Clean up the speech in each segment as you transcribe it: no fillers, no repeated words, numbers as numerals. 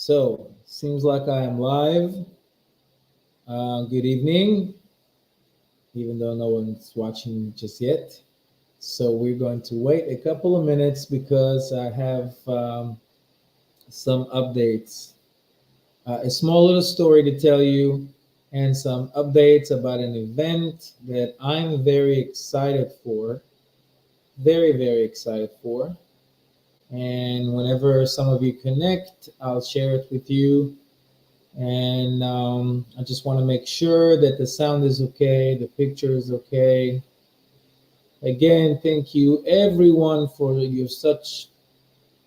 So, seems like I am live. Good evening, even though no one's watching just yet. So, we're going to wait a couple of minutes because I have some updates. A small little story to tell you, and some updates about an event that I'm very excited for. Very, very excited for. And whenever some of you connect, I'll share it with you. And I just want to make sure that the sound is okay, the picture is okay. Again, thank you everyone for your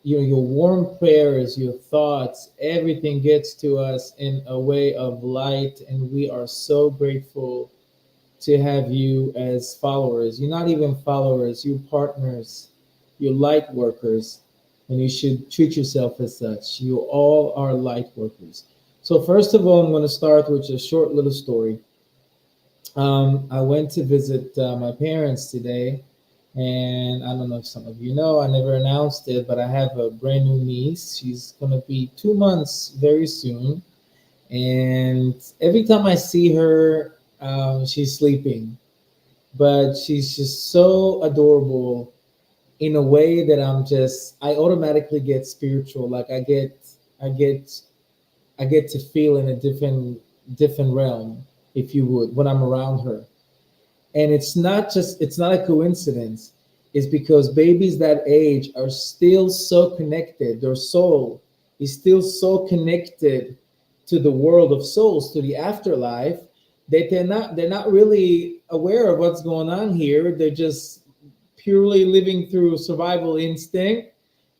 warm prayers, your thoughts. Everything gets to us in a way of light, and we are so grateful to have you as followers. You're not even followers, you're partners, you're light workers, and you should treat yourself as such. You all are light workers. So, first of all, I'm going to start with a short little story. I went to visit my parents today, and I don't know if some of you know, I never announced it, but I have a brand new niece. She's going to be 2 months very soon. And every time I see her, she's sleeping, but she's just so adorable in a way that I automatically get spiritual. Like I get, I get to feel in a different realm, if you would, when I'm around her. And it's not a coincidence. It's because babies that age are still so connected. Their soul is still so connected to the world of souls, to the afterlife, that they're not really aware of what's going on here. They're just purely living through survival instinct,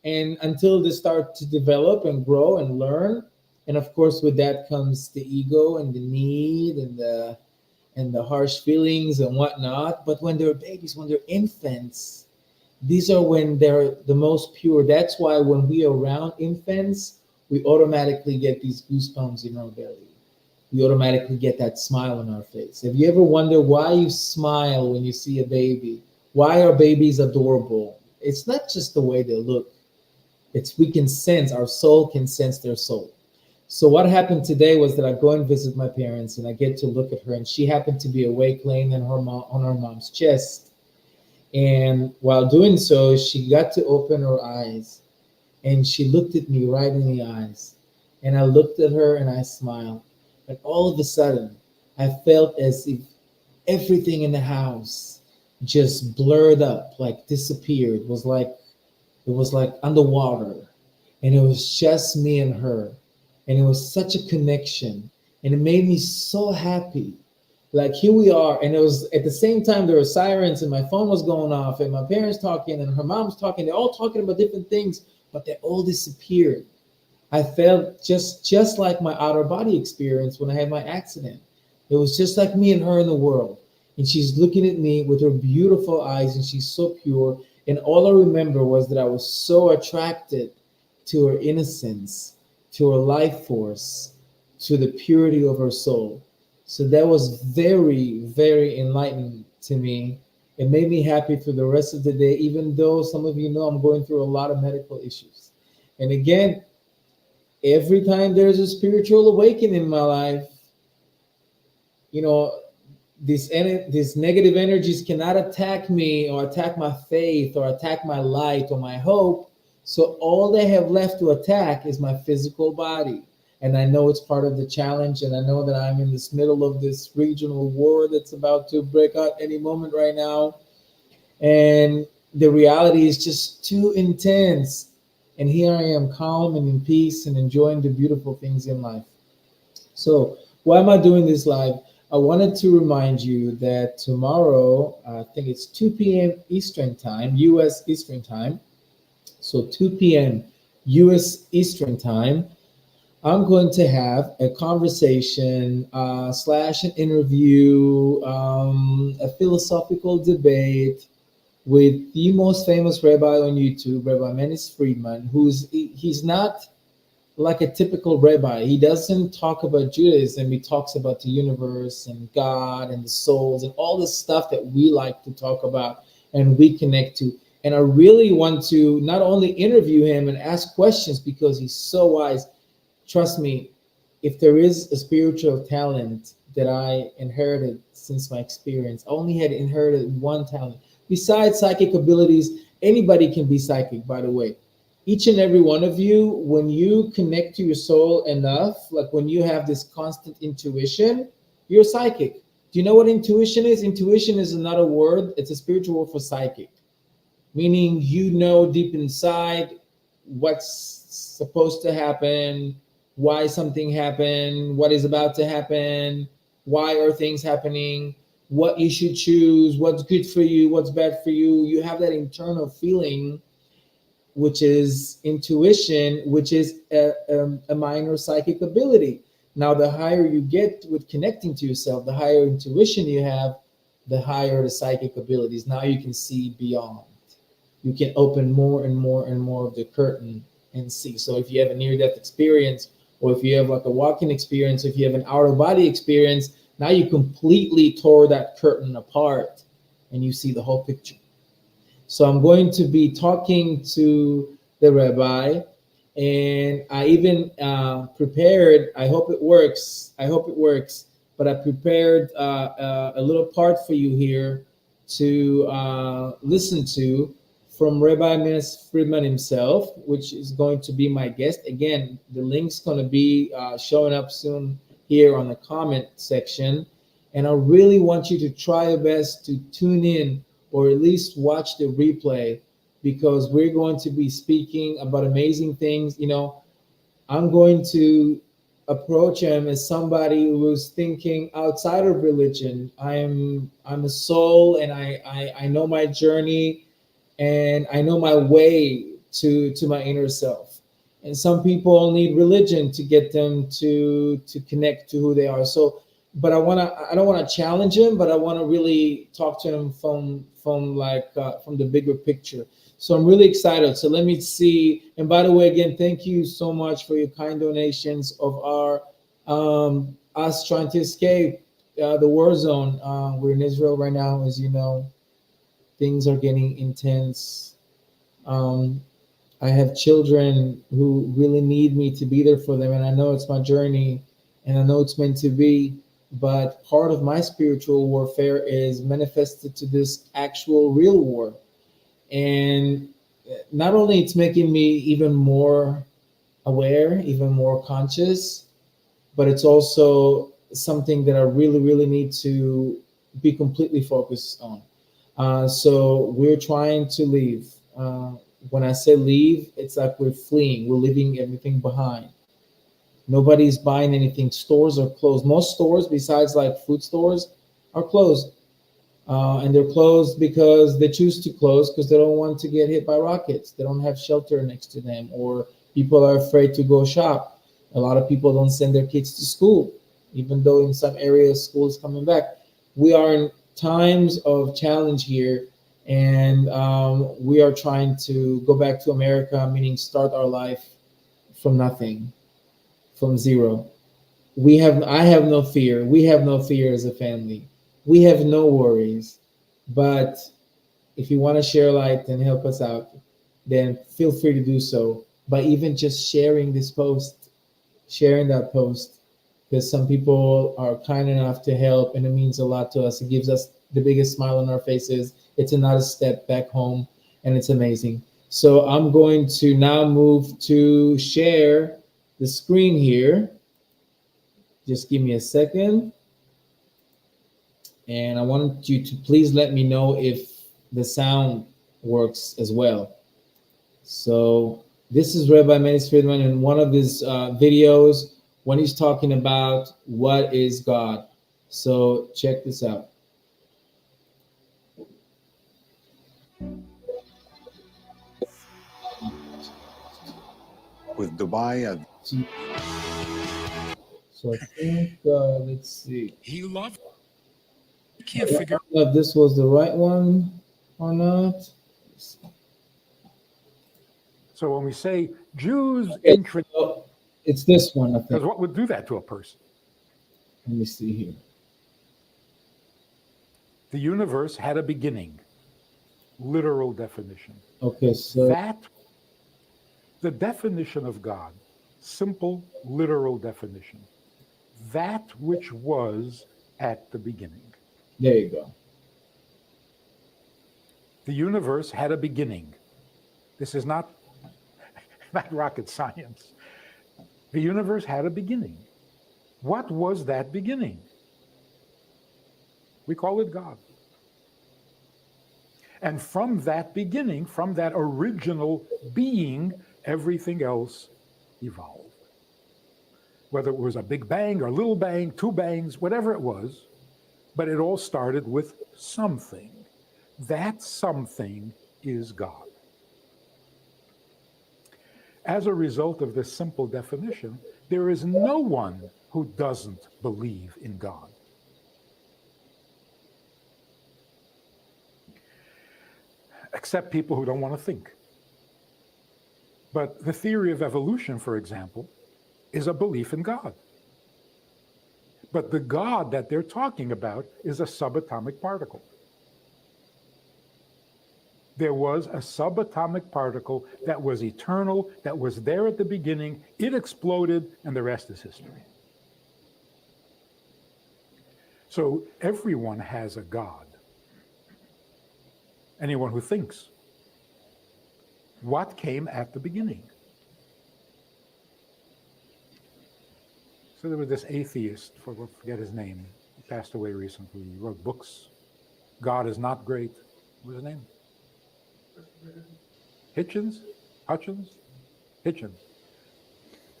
and until they start to develop and grow and learn. And of course, with that comes the ego and the need and the harsh feelings and whatnot. But when they're babies, when they're infants, these are when they're the most pure. That's why when we are around infants, we automatically get these goosebumps in our belly. We automatically get that smile on our face. Have you ever wondered why you smile when you see a baby? Why are babies adorable? It's not just the way they look. It's we can sense, our soul can sense their soul. So what happened today was that I go and visit my parents and I get to look at her, and she happened to be awake laying in her mom, on her mom's chest. And while doing so, she got to open her eyes and she looked at me right in the eyes. And I looked at her and I smiled. And all of a sudden, I felt as if everything in the house just blurred up, like disappeared. It was like underwater. And it was just me and her. And it was such a connection. And it made me so happy. Like here we are, and it was at the same time there were sirens, and my phone was going off, and my parents talking, and her mom's talking. They're all talking about different things, but they all disappeared. I felt just like my outer body experience when I had my accident. It was just like me and her in the world. And she's looking at me with her beautiful eyes, and she's so pure. And all I remember was that I was so attracted to her innocence, to her life force, to the purity of her soul. So that was very, very enlightening to me. It made me happy for the rest of the day, even though some of you know I'm going through a lot of medical issues. And again, every time there's a spiritual awakening in my life, you know, these negative energies cannot attack me or attack my faith or attack my light or my hope. So all they have left to attack is my physical body. And I know it's part of the challenge, and I know that I'm in this middle of this regional war that's about to break out any moment right now. And the reality is just too intense. And here I am, calm and in peace and enjoying the beautiful things in life. So, why am I doing this live? I wanted to remind you that tomorrow, I think it's 2 p.m. Eastern Time, US Eastern Time. So, 2 p.m. US Eastern Time, I'm going to have a conversation slash an interview, a philosophical debate with the most famous rabbi on YouTube, Rabbi Menis Friedman, he's not like a typical rabbi. He doesn't talk about Judaism. He talks about the universe and God and the souls and all this stuff that we like to talk about and we connect to. And I really want to not only interview him and ask questions because he's so wise. trust me, if there is a spiritual talent that I inherited since my experience, I only had inherited one talent. Besides psychic abilities, anybody can be psychic, by the way. Each and every one of you, when you connect to your soul enough, like when you have this constant intuition, you're psychic. Do you know what intuition is? Intuition is another word, it's a spiritual word for psychic, meaning you know deep inside what's supposed to happen, why something happened, what is about to happen, why are things happening, what you should choose, what's good for you, what's bad for you. You have that internal feeling, which is intuition, which is a minor psychic ability. Now, the higher you get with connecting to yourself, the higher intuition you have, the higher the psychic abilities. Now you can see beyond. You can open more and more and more of the curtain and see. So if you have a near death experience, or if you have like a walking experience, if you have an out of body experience, now you completely tore that curtain apart and you see the whole picture. So I'm going to be talking to the rabbi, and I even prepared. I hope it works. I hope it works. But I prepared a little part for you here to listen to from Rabbi Menace Friedman himself, which is going to be my guest. Again, the link's going to be showing up soon here on the comment section. And I really want you to try your best to tune in or at least watch the replay, because we're going to be speaking about amazing things. I'm going to approach him as somebody who's thinking outside of religion. I'm a soul, and I know my journey, and I know my way to my inner self. And some people need religion to get them to connect to who they are. So, but I don't want to challenge him, but I want to really talk to him from the bigger picture. So I'm really excited. So let me see. And by the way, again, thank you so much for your kind donations of our us trying to escape the war zone. We're in Israel right now, as you know. Things are getting intense. Um, I have children who really need me to be there for them, and I know it's my journey, and I know it's meant to be. But part of my spiritual warfare is manifested to this actual real war, and not only it's making me even more aware, even more conscious, but it's also something that I really, really need to be completely focused on. So we're trying to leave. When I say leave, it's like we're fleeing. We're leaving everything behind. Nobody's buying anything. Stores are closed. Most stores, besides like food stores, are closed. And they're closed because they choose to close because they don't want to get hit by rockets. They don't have shelter next to them, or people are afraid to go shop. A lot of people don't send their kids to school, even though in some areas school is coming back. We are in times of challenge here, and we are trying to go back to America, meaning start our life from nothing, from zero. I have no fear. We have no fear as a family. We have no worries. But if you want to share light and help us out, then feel free to do so by even just sharing this post, sharing that post, because some people are kind enough to help, and it means a lot to us. It gives us the biggest smile on our faces. It's another step back home, and it's amazing. So I'm going to now move to share the screen here. Just give me a second. And I want you to please let me know if the sound works as well. So this is Rabbi Menace Friedman in one of his videos when he's talking about what is God. So check this out. With Dubai, So I think, let's see. He loved. I I can't don't figure. know if this was the right one or not. So when we say Jews Okay, in tradition, so it's this one, I think. because what would do that to a person? Let me see here. The universe had a beginning, literal definition. Okay, so That, the definition of God simple, literal definition. That which was at the beginning. There you go. The universe had a beginning. This is not rocket science. The universe had a beginning. What was that beginning? We call it God. And from that beginning, from that original being, everything else evolved. Whether it was a big bang or a little bang, two bangs, whatever it was, but it all started with something. That something is God. As a result of this simple definition, there is no one who doesn't believe in God. Except people who don't want to think. But the theory of evolution, for example, is a belief in God. But the God that they're talking about is a subatomic particle. There was a subatomic particle that was eternal, that was there at the beginning. It exploded, and the rest is history. So everyone has a God. Anyone who thinks. What came at the beginning? So there was this atheist, forget his name, he passed away recently. He wrote books. God is not great. What was his name? Hitchens? Hitchens.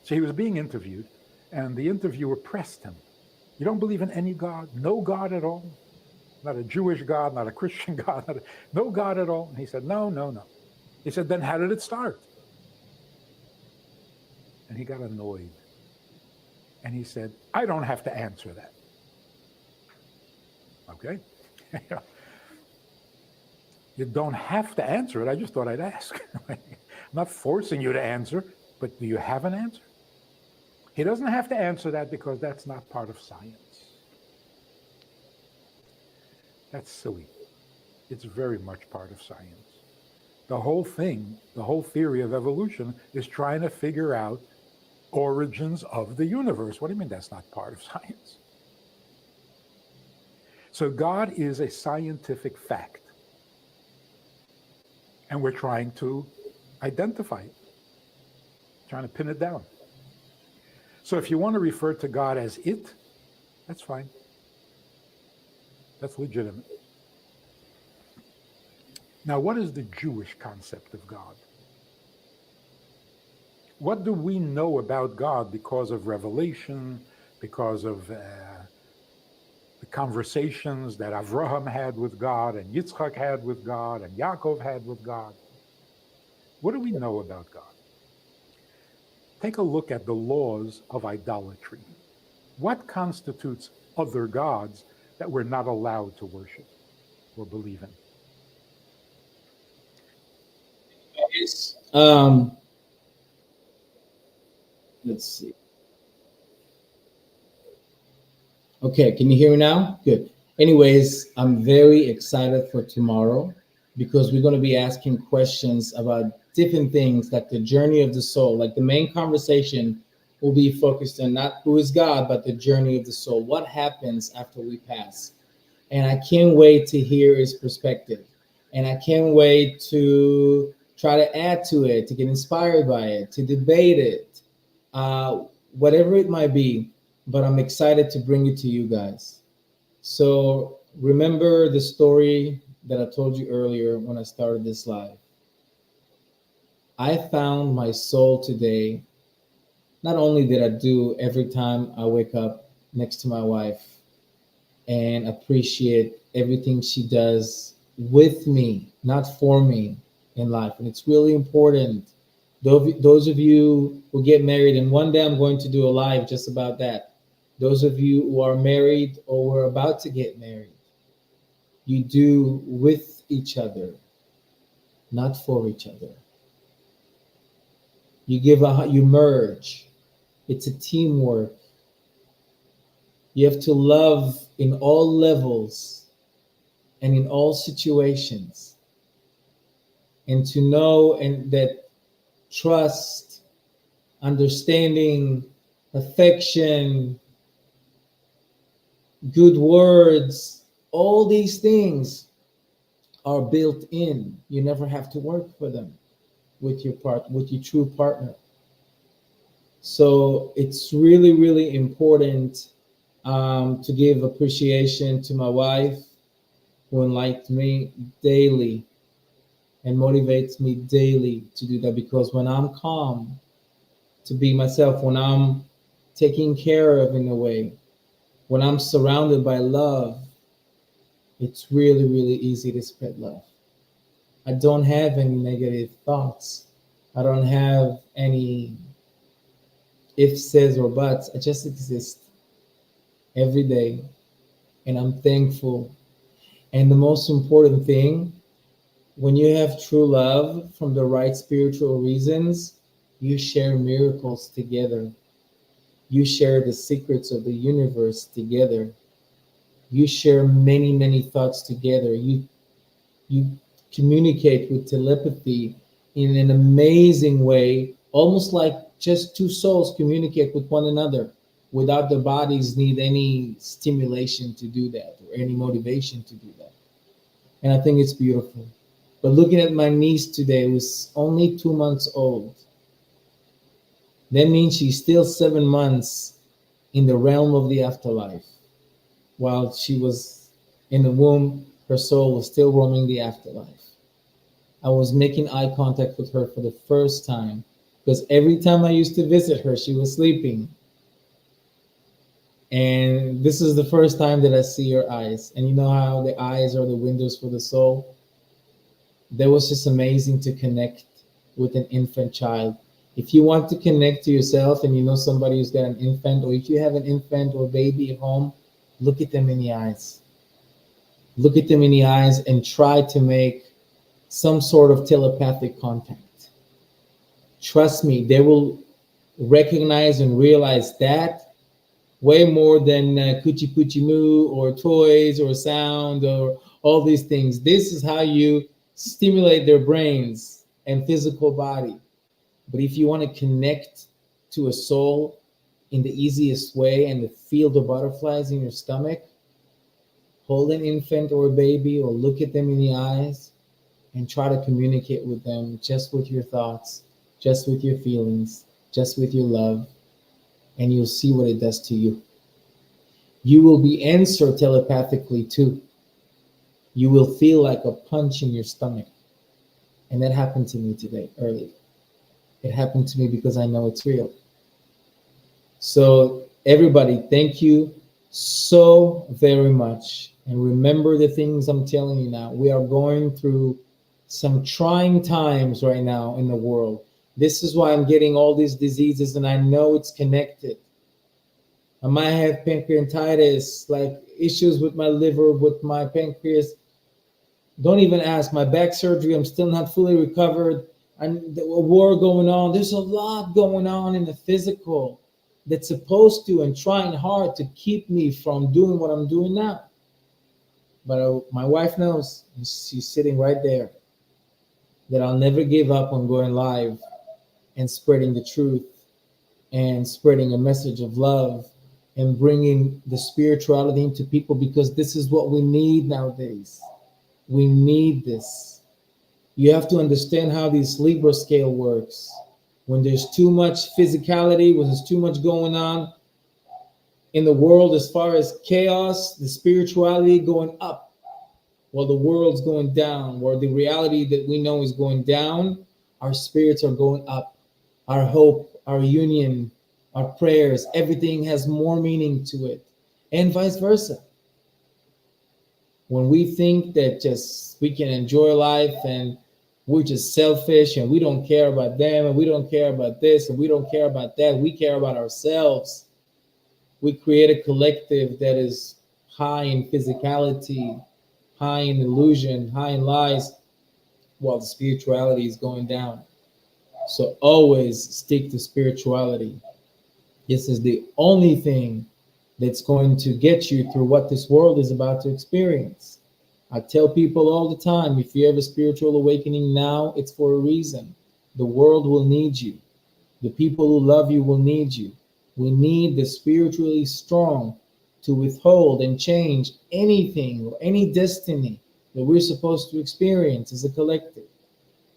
So he was being interviewed, and the interviewer pressed him. You don't believe in any God? No God at all? Not a Jewish God, not a Christian God, no God at all? And he said, no. He said, then how did it start? And he got annoyed. And he said, I don't have to answer that. Okay? You don't have to answer it. I just thought I'd ask. I'm not forcing you to answer, but do you have an answer? He doesn't have to answer that because that's not part of science. That's silly. It's very much part of science. The whole thing, the whole theory of evolution is trying to figure out origins of the universe. What do you mean that's not part of science? So God is a scientific fact. And we're trying to identify it, trying to pin it down. So if you want to refer to God as it, that's fine. That's legitimate. Now, what is the Jewish concept of God? What do we know about God because of revelation, because of the conversations that Avraham had with God, and Yitzchak had with God, and Yaakov had with God? What do we know about God? Take a look at the laws of idolatry. What constitutes other gods that we're not allowed to worship or believe in? Let's see. Okay, can you hear me now? Good. Anyways, I'm very excited for tomorrow because we're going to be asking questions about different things like the journey of the soul. Like the main conversation will be focused on not who is God, but the journey of the soul. What happens after we pass? And I can't wait to hear his perspective. And I can't wait to try to add to it, to get inspired by it, to debate it, whatever it might be. But I'm excited to bring it to you guys. So remember the story that I told you earlier when I started this live. I found my soul today. Not only did I do every time I wake up next to my wife and appreciate everything she does with me, not for me in life. And it's really important. Those of you who get married, and one day I'm going to do a live just about that. Those of you who are married or were about to get married, you do with each other, not for each other. You merge. It's a teamwork. You have to love in all levels and in all situations. And to know and that trust understanding, affection, good words, all these things are built in. You never have to work for them with your true partner. So it's really, really important to give appreciation to my wife who enlightens me daily and motivates me daily to do that, because when I'm calm, to be myself, when I'm taken care of in a way, when I'm surrounded by love, it's really, really easy to spread love. I don't have any negative thoughts. I don't have any ifs, says, or buts. I just exist every day, and I'm thankful. And the most important thing, when you have true love from the right spiritual reasons, you share miracles together. You share the secrets of the universe together. You share many, many thoughts together. You communicate with telepathy in an amazing way, almost like just two souls communicate with one another without their bodies need any stimulation to do that or any motivation to do that. And I think it's beautiful. But looking at my niece today, who's only 2 months old, that means she's still 7 months in the realm of the afterlife. While she was in the womb, her soul was still roaming the afterlife. I was making eye contact with her for the first time, because every time I used to visit her, she was sleeping. And this is the first time that I see her eyes. And you know how the eyes are the windows for the soul? That was just amazing to connect with an infant child. If you want to connect to yourself and you know somebody who's got an infant, or if you have an infant or baby at home, look at them in the eyes. Look at them in the eyes and try to make some sort of telepathic contact. Trust me, they will recognize and realize that way more than coochie coochie moo or toys or sound or all these things. This is how you stimulate their brains and physical body. But if you want to connect to a soul in the easiest way and to feel the butterflies in your stomach, hold an infant or a baby or look at them in the eyes and try to communicate with them just with your thoughts, just with your feelings, just with your love, and you'll see what it does to you. You will be answered telepathically too. You will feel like a punch in your stomach. And that happened to me today early. It happened to me because I know it's real. So, everybody, thank you so very much. And remember the things I'm telling you now. We are going through some trying times right now in the world. This is why I'm getting all these diseases, and I know it's connected. I might have pancreatitis, like issues with my liver, with my pancreas. Don't even ask. My back surgery, I'm still not fully recovered. And a war going on. There's a lot going on in the physical that's supposed to and trying hard to keep me from doing what I'm doing now. But my wife knows, she's sitting right there, that I'll never give up on going live and spreading the truth and spreading a message of love and bringing the spirituality into people, because this is what we need nowadays. We need this. You have to understand how this Libra scale works. When there's too much physicality, when there's too much going on in the world as far as chaos, the spirituality going up while the world's going down, where the reality that we know is going down, our spirits are going up. Our hope, our union, our prayers, everything has more meaning to it, and vice versa. When we think that just we can enjoy life and we're just selfish and we don't care about them and we don't care about this and we don't care about that, we care about ourselves. We create a collective that is high in physicality, high in illusion, high in lies, while the spirituality is going down. So always stick to spirituality. This is the only thing that's going to get you through what this world is about to experience. I tell people all the time, if you have a spiritual awakening now, it's for a reason. The world will need you. The people who love you will need you. We need the spiritually strong to withhold and change anything or any destiny that we're supposed to experience as a collective.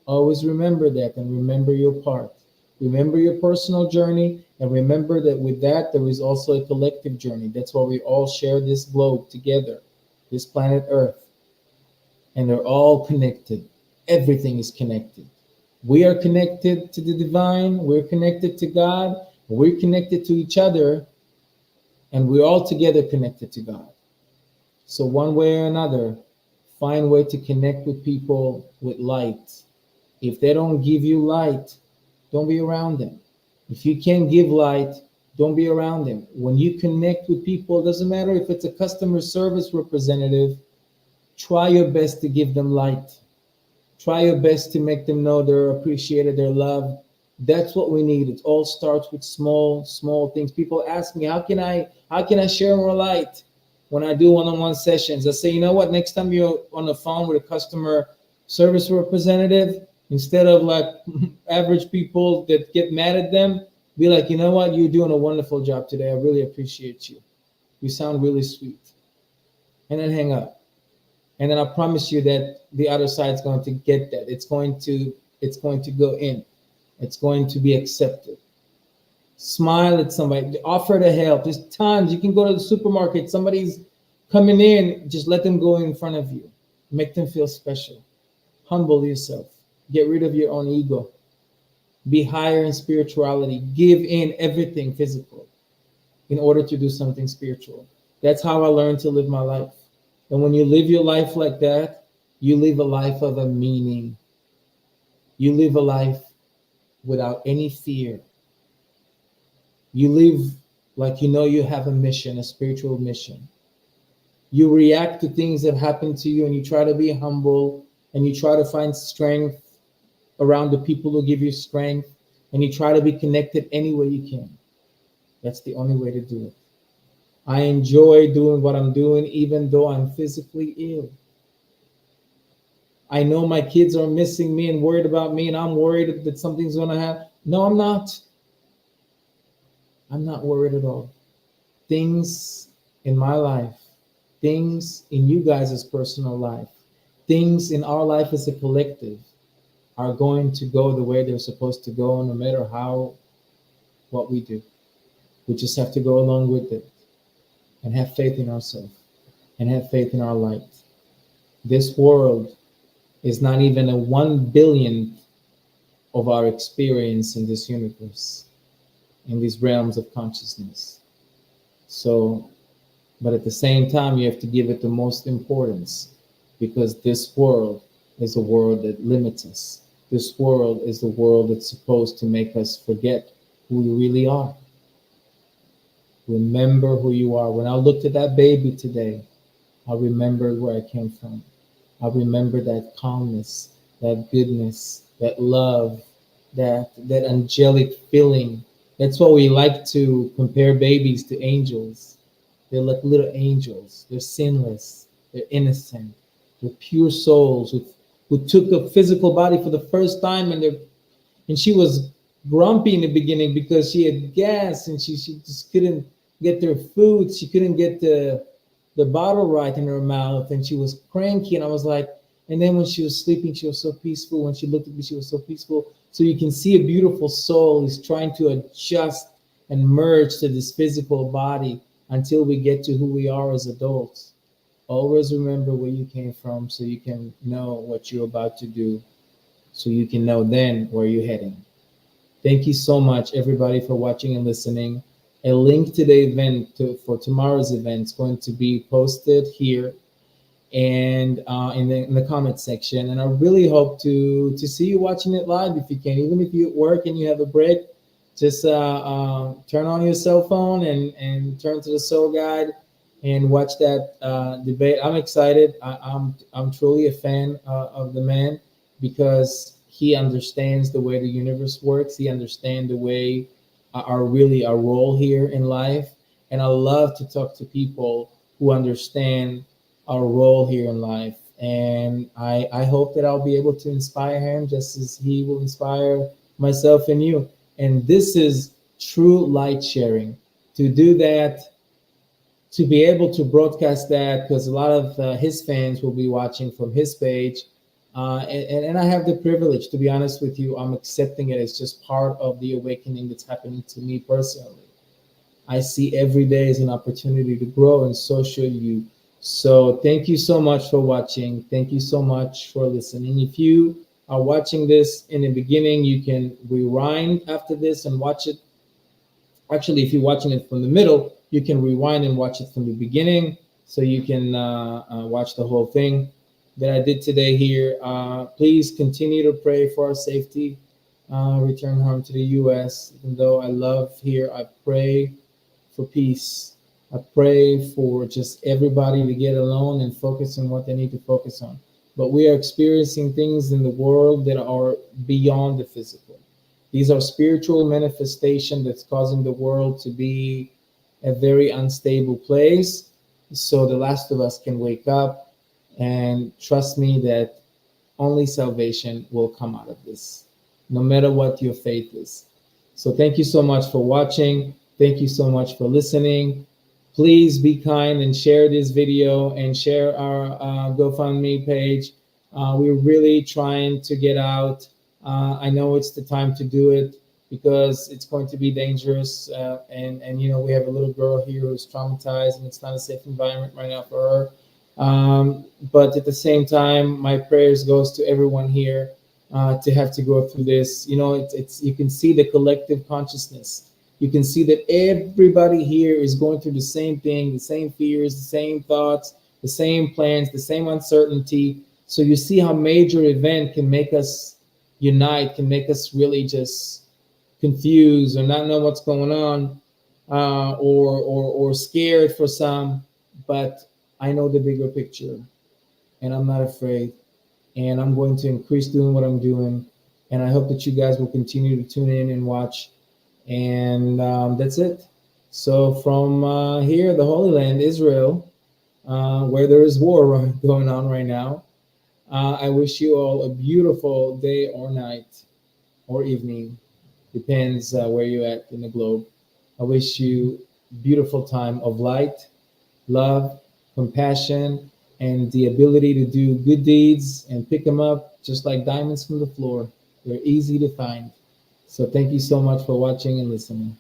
Always remember that and remember your part. Remember your personal journey and remember that with that there is also a collective journey. That's why we all share this globe together, this planet Earth, and they're all connected. Everything is connected. We are connected to the divine, we're connected to God, we're connected to each other, and we're all together connected to God. So one way or another, find a way to connect with people with light. If they don't give you light, don't be around them. If you can't give light, don't be around them. When you connect with people, it doesn't matter if it's a customer service representative, try your best to give them light. Try your best to make them know they're appreciated, they're loved. That's what we need. It all starts with small, small things. People ask me, how can I share more light when I do one-on-one sessions? I say, you know what? Next time you're on the phone with a customer service representative, instead of like average people that get mad at them, be like, you know what? You're doing a wonderful job today. I really appreciate you. You sound really sweet. And then hang up. And then I promise you that the other side is going to get that. It's going to go in. It's going to be accepted. Smile at somebody. Offer to help. There's times you can go to the supermarket. Somebody's coming in. Just let them go in front of you. Make them feel special. Humble yourself. Get rid of your own ego. Be higher in spirituality. Give in everything physical in order to do something spiritual. That's how I learned to live my life. And when you live your life like that, you live a life of a meaning. You live a life without any fear. You live like you know you have a mission, a spiritual mission. You react to things that happen to you and you try to be humble and you try to find strength around the people who give you strength and you try to be connected any way you can. That's the only way to do it. I enjoy doing what I'm doing even though I'm physically ill. I know my kids are missing me and worried about me and I'm worried that something's going to happen. No, I'm not. I'm not worried at all. Things in my life, things in you guys' personal life, things in our life as a collective are going to go the way they're supposed to go no matter what we do. We just have to go along with it and have faith in ourselves and have faith in our light. This world is not even a 1 billionth of our experience in this universe, in these realms of consciousness. So, but at the same time, you have to give it the most importance because this world is a world that limits us. This world is the world that's supposed to make us forget who we really are. Remember who you are. When I looked at that baby today, I remembered where I came from. I remember that calmness, that goodness, that love, that angelic feeling. That's why we like to compare babies to angels. They're like little angels. They're sinless. They're innocent. They're pure souls who took a physical body for the first time, and she was grumpy in the beginning because she had gas and she just couldn't get their food. She couldn't get the bottle right in her mouth and she was cranky. And I was like, and then when she was sleeping, she was so peaceful. When she looked at me, she was so peaceful. So you can see a beautiful soul is trying to adjust and merge to this physical body until we get to who we are as adults. Always remember where you came from so you can know what you're about to do, so you can know then where you're heading. Thank you so much, everybody, for watching and listening. A link to the event for tomorrow's event is going to be posted here and in the comment section. And I really hope to see you watching it live if you can. Even if you're at work and you have a break, just turn on your cell phone and turn to the Soul Guide and watch that debate. I'm excited. I'm truly a fan of the man because he understands the way the universe works. He understands the way our role here in life. And I love to talk to people who understand our role here in life. And I hope that I'll be able to inspire him just as he will inspire myself and you. And this is true light sharing. To do that, to be able to broadcast that, because a lot of his fans will be watching from his page. And I have the privilege, to be honest with you, I'm accepting it as just part of the awakening that's happening to me personally. I see every day as an opportunity to grow, and so should you. So thank you so much for watching. Thank you so much for listening. If you are watching this in the beginning, you can rewind after this and watch it. Actually, if you're watching it from the middle, you can rewind and watch it from the beginning, so you can watch the whole thing that I did today here. Please continue to pray for our safety, return home to the U.S. Even though I love here, I pray for peace. I pray for just everybody to get alone and focus on what they need to focus on. But we are experiencing things in the world that are beyond the physical. These are spiritual manifestation that's causing the world to be a very unstable place. So the last of us can wake up and trust me that only salvation will come out of this, no matter what your faith is. So thank you so much for watching. Thank you so much for listening. Please be kind and share this video and share our GoFundMe page. We're really trying to get out. I know it's the time to do it because it's going to be dangerous. And you know, we have a little girl here who's traumatized, and it's not a safe environment right now for her. But at the same time, my prayers goes to everyone here to have to go through this. You know, it's you can see the collective consciousness. You can see that everybody here is going through the same thing, the same fears, the same thoughts, the same plans, the same uncertainty. So you see how major event can make us unite, can make us really just confused or not know what's going on, or scared for some. But I know the bigger picture, and I'm not afraid. And I'm going to increase doing what I'm doing. And I hope that you guys will continue to tune in and watch. And that's it. So from here, the Holy Land, Israel, where there is war going on right now, I wish you all a beautiful day or night or evening. Depends where you're at in the globe. I wish you beautiful time of light, love, compassion, and the ability to do good deeds and pick them up just like diamonds from the floor. They're easy to find. So thank you so much for watching and listening.